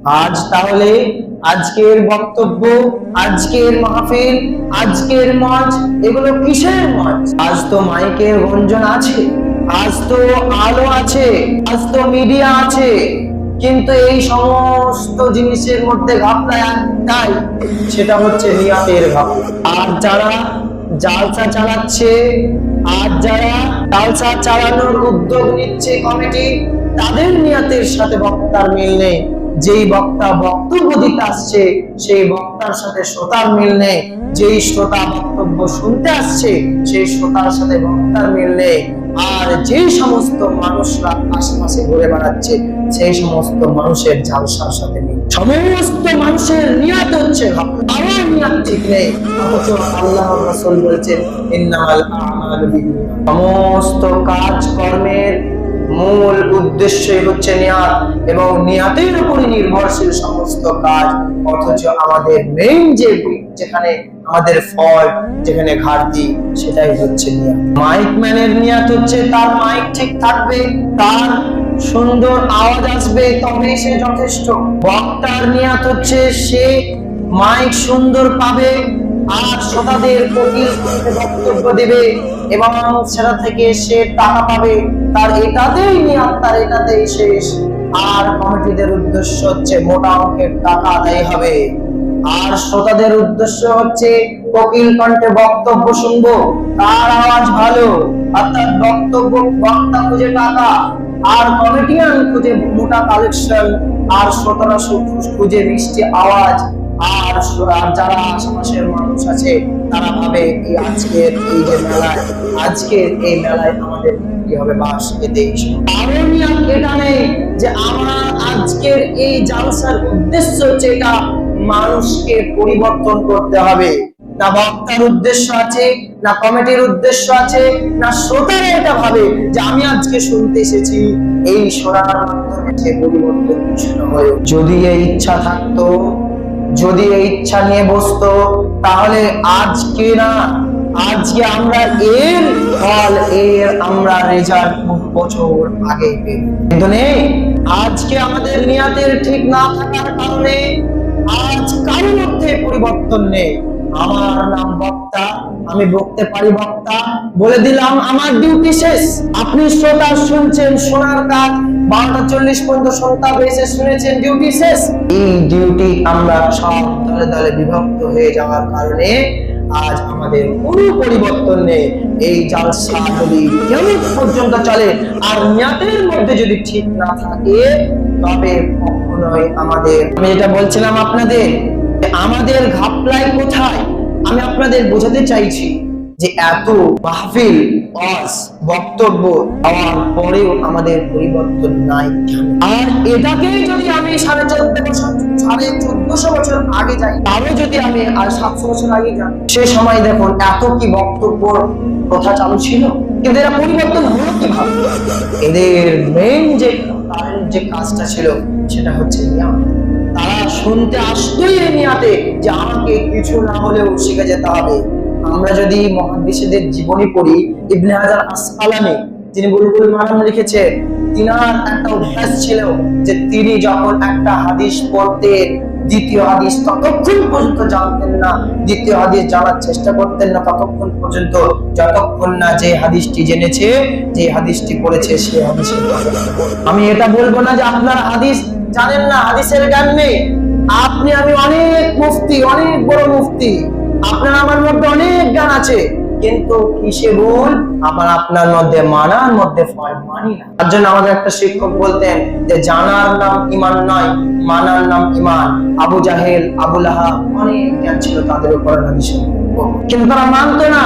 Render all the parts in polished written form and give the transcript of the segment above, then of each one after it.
আজ তাহলে আজকের বক্তব্য, আজকের মাহফিল, আজকের মঞ্চ, এগুলো কিসের মঞ্চ? আজ তো মাইকের গঞ্জন আছে, আজ তো আলো আছে, আজ তো মিডিয়া আছে, কিন্তু এই সমস্ত জিনিসের মধ্যে ঘাপলা একটাই, সেটা হচ্ছে নিয়তের ঘাপলা। আর যারা জালসা চালাচ্ছে, আর যারা জালসা চালানোর উদ্যোগ নিচ্ছে কমিটি, তাদের নিয়তের সাথে বক্তার মিল নেই। যেই বক্তা বক্তব্য দিতে আসছে সেই বক্তার সাথে শ্রোতার মিল নেই, যেই শ্রোতা বক্তব্য শুনতে আসছে সেই শ্রোতার সাথে বক্তার মিল নেই। আর যেই সমস্ত মানুষরা আশেপাশে ঘুরে বেড়াচ্ছে সেই সমস্ত মানুষের জালসার সাথে মিল। সমস্ত মানুষের নিয়ত হচ্ছে আমার নিয়ত ঠিক নেই, অথচ আল্লাহর রাসূল বলেছেন ইন্নামাল আমালু বিন্নিয়াত। সমস্ত কাজ কর্মের মূল উদ্দেশ্যই হচ্ছে নিয়ত, এবং নিয়তের উপরে নির্ভরশীল সমস্ত কাজ। অথচ আমাদের মেইন যেখানে আমাদের ফল্ট, যেখানে ঘাটতি, সেটাই হচ্ছে নিয়ত। মাইক ম্যানের নিয়ত হচ্ছে তার মাইক ঠিক থাকবে, তার সুন্দর আওয়াজ আসবে, তবেই সে যথেষ্ট। বক্তার নিয়ত হচ্ছে সে মাইক সুন্দর পাবে আর শ্রোতাদের কোকিল কণ্ঠে বক্তব্য দিবে এবং সেটা থেকে সে টাকা পাবে। তার এটাতেই নিয়ত, তার এটাতেই শেষ। আর কমিটিদের উদ্দেশ্য হচ্ছে মোটা অঙ্কের টাকা আদায় হবে, আর শ্রোতাদের উদ্দেশ্য হচ্ছে কোকিল কণ্ঠে বক্তব্য শুনবো, তার আওয়াজ ভালো, অর্থাৎ বক্তব্য বক্তা খুঁজে টাকা, আর কমিটিয়ান খুঁজে মোটা কালেকশন, আর শ্রোতারা খুঁজে মিষ্টি আওয়াজ। আর যারা আশেপাশের মানুষ আছে তারা ভাবে এই আজকের এই যে মেলায়, আজকের এই মেলায় আমাদের কি হবে বাস, এতেই কারণ এটা নেই যে আমার আজকের এই জালসার উদ্দেশ্য হচ্ছে এটা মানুষকে পরিবর্তন করতে হবে। না বক্তার উদ্দেশ্য আছে, না কমিটির উদ্দেশ্য আছে, না শ্রোতারা এটা ভাবে যে আমি আজকে শুনতে এসেছি, এই শোনার মাধ্যমে সে পরিবর্তন কিছু হয়। যদি এই ইচ্ছা থাকতো, যদি এই ইচ্ছা নিয়ে বসতো, তাহলে আজকে না, আজকে আমরা এর ফল, এর আমরা রেজাল্ট বছর আগে পেয়ে। কিন্তু নেই, আজকে আমাদের নিয়তের ঠিক না থাকার কারণে আজ কারোর মধ্যে পরিবর্তন নেই। আমার নাম বক্তা, আমি বলতে পারি বক্তা, বলে দিলাম আমার ডিউটি শেষ। আপনি শ্রোতা শুনছেন, শোনার কাজ 12:40 পর্যন্ত শ্রোতা এসে শুনেছেন, ডিউটি শেষ। এই ডিউটি আমরা সব দলে দলে বিভক্ত হয়ে যাওয়ার কারণে আজ আমাদের কোনো পরিবর্তন নেই। এই জালসা যদি কিয়ামত পর্যন্ত চলে আর নিয়তের মধ্যে যদি ঠিক না থাকে, তবে কখনোই আমাদের, আমি যেটা বলছিলাম আপনাদের, আমাদের ঘাপলাই কোথায়, আমি আপনাদের বোঝাতে চাইছি যে এত মাহফিল ওয়াজ বক্তব্য হওয়ার পরেও আমাদের পরিবর্তন নাই। আর এটাকেই যদি আমি 1450 বছর আগে যাই, তারও যদি আমি আর 700 বছর আগে যাই, সে সময় দেখুন এত কি বক্তব্য প্রথা চালু ছিল, কিন্তু এরা পরিবর্তন হলো কিভাবে? এদের মেইন যে কাজটা ছিল সেটা হচ্ছে নিয়ত। তারা শুনতে আসতোই এই নিয়তে যে আমাকে কিছু না হলেও শিখে যেতে হবে। আমরা যদি মুহাদ্দিসদের জীবনী পড়ি, ইবনে হাজার আসকালানী যিনি বুলবুল মারাম লিখেছেন, তিনার একটা অভ্যাস ছিল যে তিনি যখন একটা হাদিস পড়তেন, দ্বিতীয় হাদিস ততক্ষণ পর্যন্ত জানতেন না, দ্বিতীয় হাদিস জানার চেষ্টা করতেন না ততক্ষণ পর্যন্ত, যতক্ষণ না যে হাদিসটি জেনেছে, যে হাদিসটি পড়েছে সে হাদিসের। আমি এটা বলবো না যে আপনার হাদিস জানেন না, হাদিসের জ্ঞান নেই। আপনি আমি অনেক মুফতি, অনেক বড় মুফতি, আপনার আমার মধ্যে অনেক জ্ঞান আছে, কিন্তু কিসে ভুল? আপনার মধ্যে মানার মধ্যে ফল মানি না। তার জন্য আমাদের একটা শিক্ষক বলতেন যে জানার নাম ইমান নয়, মানার নাম ইমান। আবু জাহেল, আবু লাহাব অনেক জ্ঞান ছিল তাদের উপর হাদিসের, কিন্তু তারা মানতো না,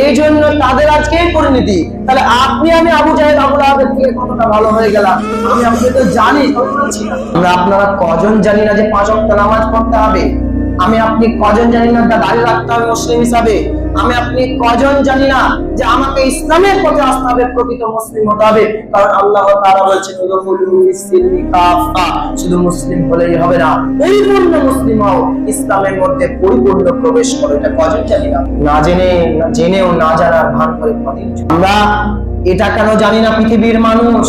এই জন্য তাদের আজকে পরিণতি। তাহলে আপনি আমি আবু জাহেল আবু লাহাবের থেকে কতটা ভালো হয়ে গেলাম? আমি আপনি তো জানি, আমরা আপনারা কজন জানি না যে 5 ওয়াক্ত নামাজ পড়তে হবে? আমি আপনি কজন জানি না দাঁড়িয়ে রাখতে হবে মুসলিম হিসাবে? আমি আপনি কজন জানি না যে আমাকে ইসলামের পথে আসতে হবে, প্রকৃত মুসলিম হতে হবে? কারণ আল্লাহ তাআলা বলেছেন শুধু মুসলিম হলেই হবে না, পরিপূর্ণ মুসলিম হও, ইসলামের মধ্যে পরিপূর্ণ প্রবেশ করো। এটা কজন জানি না? না জেনেও না জানার ভান করে কদিন। আমরা এটা কেন জানি না পৃথিবীর মানুষ,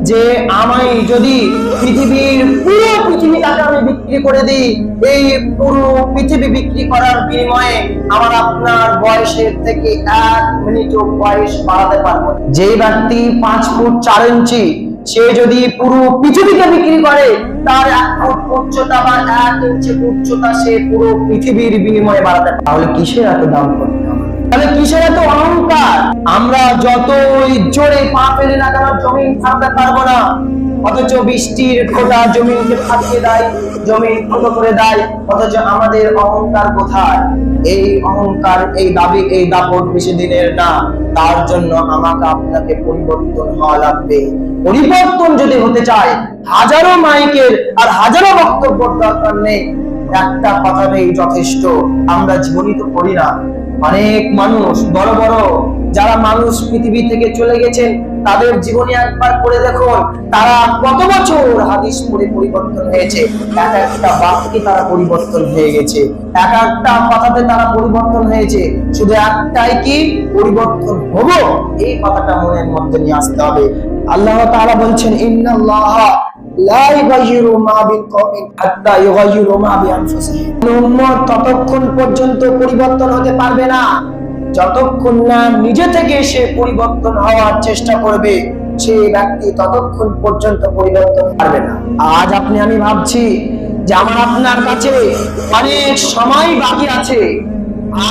যে আমি যদি পৃথিবীর পুরো পৃথিবীটাকে বিক্রি করে দিই, এই পুরো পৃথিবী বিক্রি করার বিনিময়ে আমার আপনার বয়সের থেকে 1 মিনিটও বয়স বাড়াতে পারবো। যেই ব্যক্তি 5 ফুট 4 ইঞ্চি সে যদি পুরো পৃথিবীকে বিক্রি করে, তার 1 ফুট উচ্চতা বা 1 ইঞ্চি উচ্চতা সে পুরো পৃথিবীর বিনিময়ে বাড়াতে পারে। তাহলে কিসের এত দাম করতে হবে? তাহলে কিসের এত অহংকার? আমরা যতই জোরে পা ফেলে না কেন জমিন থামতে পারবো না, অথচ বৃষ্টির ফোঁটা জমিনকে ফাটিয়ে দেয়, জমিন ফুটো করে দেয়, অথচ আমাদের অহংকার কোথায়? এই অহংকার, এই দাবি, এই দাপট বেশি দিনের না। তার জন্য আমাকে আপনাকে পরিবর্তন হওয়া লাগবে। পরিবর্তন যদি হতে চায়, হাজারো মাইকের আর হাজারো বক্তব্যের দরকার নেই, একটা কথাতেই যথেষ্ট। আমরা জীবনই তো করি না। অনেক মানুষ, বড় বড় যারা মানুষ পৃথিবী থেকে চলে গেছেন, তাদের জীবনী একবার পড়ে দেখুন, তারা কত বছর হাদিস পড়ে পরিবর্তন হয়েছে। এক একটা বাক্যে তারা পরিবর্তন হয়ে গেছে, এক একটা কথাতে তারা পরিবর্তন হয়েছে। শুধু একটাই, কি পরিবর্তন হবো, এই কথাটা মনের মধ্যে নিয়ে আসতে হবে। আল্লাহ তাআলা বলছেন, ইন্নাল্লাহা লা ইউগাইয়িরু মা বিকওমিন হাত্তা ইউগাইয়িরু মা বিআনফুসিহিম। উম্মত ততক্ষণ পর্যন্ত পরিবর্তন হতে পারবে না যতক্ষণ না নিজে থেকে সে পরিবর্তন হওয়ার চেষ্টা করবে, সেই ব্যক্তি ততক্ষণ পর্যন্ত পরিবর্তন পারবে না। আজ আপনি আমি ভাবছি যে আমার আপনার কাছে অনেক সময় বাকি আছে।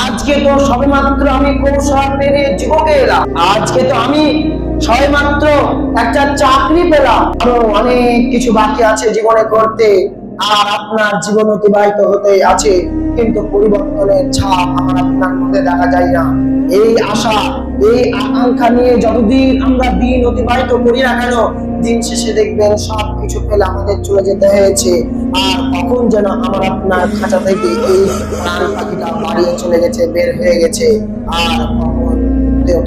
আজকে তো সবেমাত্র আমি কৌশল পেরে যুবকে এলাম, আজকে তো আমি সবেমাত্র একটা চাকরি পেলাম, আরো অনেক কিছু বাকি আছে জীবনে করতে। আর আপনার জীবন অতিবাহিত হতে আছে, কিন্তু পরিবর্তনের ছাপ আমার আপনার মধ্যে দেখা যায় না। এই আশা, এই আকাঙ্ক্ষা নিয়ে যতদিন আমরা দিন অতিবাহিত করি না কেন, দিন শেষে দেখবেন সবকিছু ফেলে আমাদের চলে যেতে হয়েছে। আর কখন যেন আমার আপনার খাঁচা থেকে এই প্রাণ পাখিটা বাড়িয়ে চলে গেছে, বের হয়ে গেছে, আর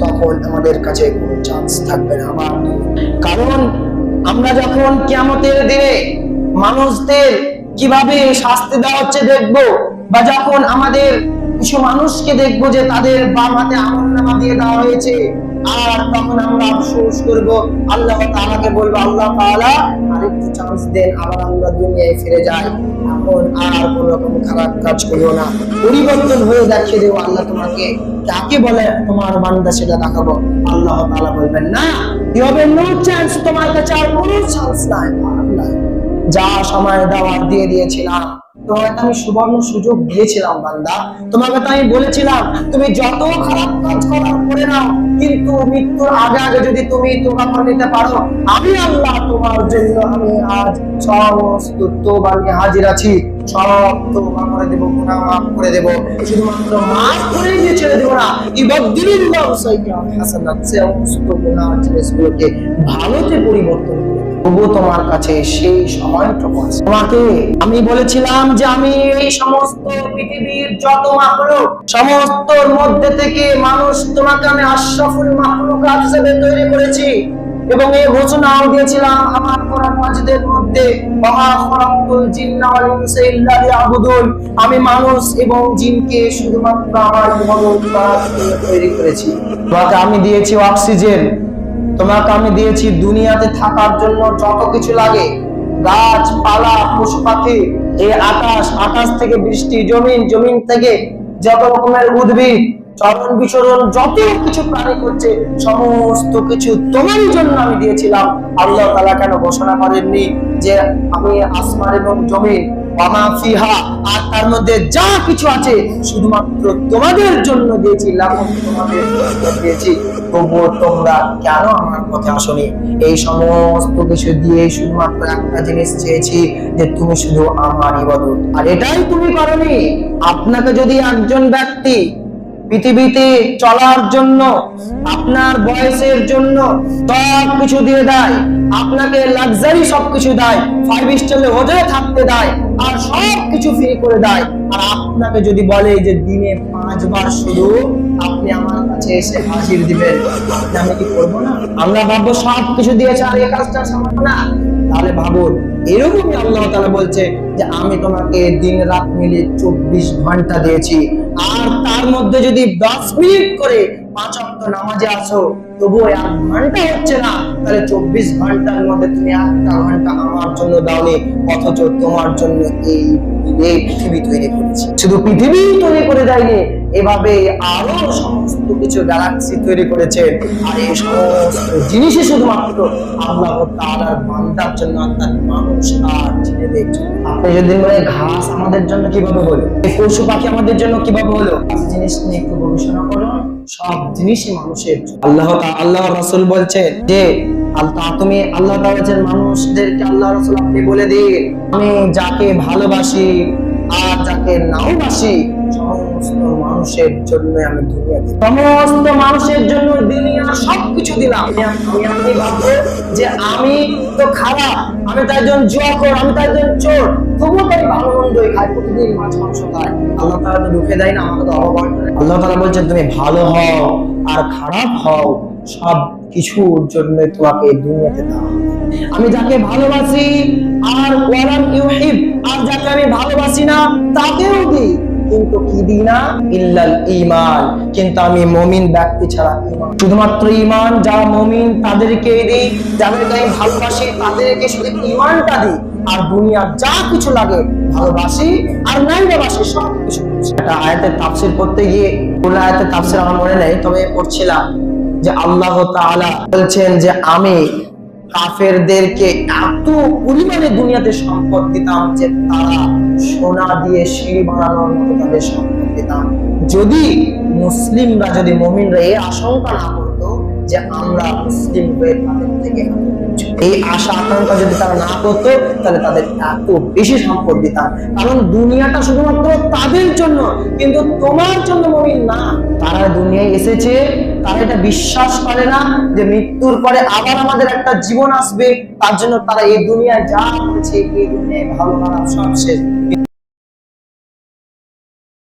তখন আমাদের কাছে কোনো চান্স থাকবে না। কারণ আমরা যখন কিয়ামতের দিনে মানুষদের কিভাবে শাস্তি দেওয়া হচ্ছে দেখবো, বা যখন আমাদের কিছু মানুষকে দেখবো যে তাদের বাম হাতে আমলনামা দিয়ে দেওয়া হয়েছে, আর তখন আমরা আফসোস করব, আল্লাহ তাআলাকে বলবো, আল্লাহ তাআলা আরেকটু চান্স দেন, আবার আমরা দুনিয়ায় ফিরে যাই, এখন আর কোনো রকম খারাপ কাজ করিও না, পরিবর্তন হয়ে দেখিয়ে দেবো। আল্লাহ তোমাকে কাকে বলে তোমার বান্দা সেটা দেখাবো। আল্লাহ তাআলা বলবেন, না, ইউ হ্যাভ নো চান্স, তোমার কাছে আর কোনো চান্স নাই। যা সময় দেওয়ার দিয়ে দিয়েছিলাম, তোমাকে আমি সুবর্ণ সুযোগ দিয়েছিলাম বান্দা, তোমাকে তো আমি বলেছিলাম তুমি যত খারাপ কাজ করার করে নাও, কিন্তু মৃত্যুর আগে আগে যদি তুমি তোবা করে নিতে পারো, আমি আল্লাহ তোমার জন্য আমি আজ সমস্ত তওবা নিয়ে হাজির আছি, সব তওবা করে দেব, গুনাহ মাফ করে দেব। শুধুমাত্র মাফ করে দিয়ে ছেড়ে দেব না, ইবাদদিল্লাহু সাইয়্যাত হাসানাত, সমস্ত গুনাহ জিনিসগুলোকে ভালোতে পরিবর্তন করে তবু তোমার কাছে সেই সময়টুকু আছে। তোমাকে আমি বলেছিলাম যে আমি এই সমস্ত পৃথিবীর যত মাখলুক, সমস্তর মধ্যে থেকে মানুষ তোমাকে আমি আশরাফুল মাখলুকাত হিসেবে তৈরি করেছি, এবং এই ঘোষণাও দিয়েছিলাম আমার কোরআন মাজিদের মধ্যে, ওয়া খালাকুল জিন্না ওয়াল ইনসা ইল্লা লিয়াবুদুন, আমি মানুষ এবং জিনকে শুধুমাত্র আমার ইবাদত করার জন্য তৈরি করেছি। তোমাকে আমি দিয়েছি অক্সিজেন, তোমাকে আমি দিয়েছি দুনিয়াতে থাকার জন্য যত কিছু লাগে, গাছপালা, পশু পাখি, এই আকাশ, আকাশ থেকে বৃষ্টি, জমিন, জমিন থেকে যত রকমের উদ্ভিদ, চরণ বিচরণ, যত কিছু প্রাণী করছে, সমস্ত কিছু তোমার জন্য আমি দিয়েছিলাম। আল্লাহ তাআলা কেন ঘোষণা করেননি যে আমি আসমান এবং জমিন, ওয়ামা ফিহা, আর তার মধ্যে যা কিছু আছে শুধুমাত্র তোমাদের জন্য দিয়েছি, লাকুম, তোমাদের জন্য দিয়েছি, তবুও তোমরা কেন আমার পথে আসোনি? এই সমস্ত কিছু দিয়ে শুধুমাত্র একটা জিনিস চেয়েছি, যে তুমি শুধু আমার ইবাদত, আর এটাই তুমি করনি। আপনাকে যদি একজন ব্যক্তি পৃথিবীতে চলার জন্য, আপনার বয়সের জন্য সব কিছু দিয়ে দেয়, আপনাকে লাক্সারি সবকিছু দেয়, 5 স্টারে হোটেলে থাকতে দেয়, আর সব কিছু ফ্রি করে দেয়, আর আপনাকে যদি বলে যে দিনে 5 বার শুধু আপনি আমার কাছে এসে হাজির দিবেন, আমি কি করবো না? আমরা ভাববো সব কিছু দিয়েছে আর এই কাজটা সম্ভব না। তাহলে ভাবুন, এরকমই আল্লাহ তাআলা বলছে যে আমি তোমাকে দিন রাত মিলে 24 ঘন্টা দিয়েছি, আর তার মধ্যে যদি 10 মিনিট করে 5 ওয়াক্ত নামাজে আসো, তবুও 1 ঘন্টা হচ্ছে না, তাহলে 24 ঘন্টার মধ্যে তুমি 1টা ঘন্টা আমার জন্য দাওনি, অথচ তোমার জন্য এই পৃথিবী তৈরি করেছি। শুধু পৃথিবী তৈরি করে দেয়নি, এভাবে আরো সমস্ত কিছু গ্যালাক্সি তৈরি করেছে। আর এই সমস্ত জিনিসই শুধুমাত্র আল্লাহ তাআলার বান্দার জন্য, অর্থাৎ মানুষ আর জিনেদের জন্য। আপনি যদি বলেন ঘাস আমাদের জন্য কিভাবে হলো, এই পশু পাখি আমাদের জন্য কিভাবে হলো, জিনিস নিয়ে একটু গবেষণা করুন, সব জিনিসই মানুষের জন্য। আল্লাহ রাসূল বলছেন যে তুমি আল্লাহ তাআলা বলেছেন মানুষদেরকে, আল্লাহ রাসূল আপনি বলে দিন আমি যাকে ভালোবাসি আর যাকে নাও বাসি সমস্ত মানুষের জন্য আমি দুনিয়াতে, সমস্ত মানুষের জন্য দুনিয়া সবকিছু দিলাম। আপনি ভাববো যে আমি তো খারাপ, আমি তার জন্য জুয়াখোর, আমি তার জন্য চোর, তবুও তাই ভালো মন্দই খাই, প্রতিদিন মাছ মাংস খাই। আল্লাহ তাআলা তো ঢুকে দেয় না, আমাকে তো অবমান করে। আল্লাহ তাআলা বলছেন তুমি ভালো হও আর খারাপ হও, সব কিছুর জন্য তোমাকে দুনিয়াতে দাও। আমি যাকে ভালোবাসি আর ওয়ালাম ইউহিব, আর যাকে আমি ভালোবাসি না তাকেও দিই, কিন্তু কি দিই না, ইল্লাল ঈমান, কিন্তু আমি মুমিন ব্যক্তি ছাড়া ঈমান, শুধুমাত্র ঈমান যারা মুমিন তাদেরকেই দিই, যাদেরকে আমি ভালোবাসি তাদেরকে শুধু ঈমানটা দিই, আর দুনিয়ার যা কিছু লাগে ভালোবাসি আর নাই বাসি সব কিছু। একটা আয়াতের তাফসীর পড়তে গিয়ে পুরো আয়াতের তাফসীর আমার মনে নেই, তবে পড়ছিলাম যে আল্লাহ তাআলা বলছেন যে আমি কাফেরদেরকে এত পরিমাণে দুনিয়াতে সম্পদ দিতাম যে তারা সোনা দিয়ে সিঁড়ি বানানোর মতো তাদের সম্পদ দিতাম, যদি মুসলিমরা, যদি মুমিনরা এই আশঙ্কা না করতো যে আমরা মুসলিম হয়ে তাদের থেকে এই আশা আকাঙ্ক্ষা যদি তারা না করতো, তাহলে তাদের এত বেশি সম্পদ দিতাম। কারণ দুনিয়াটা শুধুমাত্র তাদের জন্য, কিন্তু তোমার জন্য মুমিন না। তারা দুনিয়ায় এসেছে, তারা এটা বিশ্বাস করে না যে মৃত্যুর পরে আবার আমাদের একটা জীবন আসবে, তার জন্য তারা এই দুনিয়ায় যা করেছে, এই দুনিয়ায় ভালো খারাপ সব শেষ,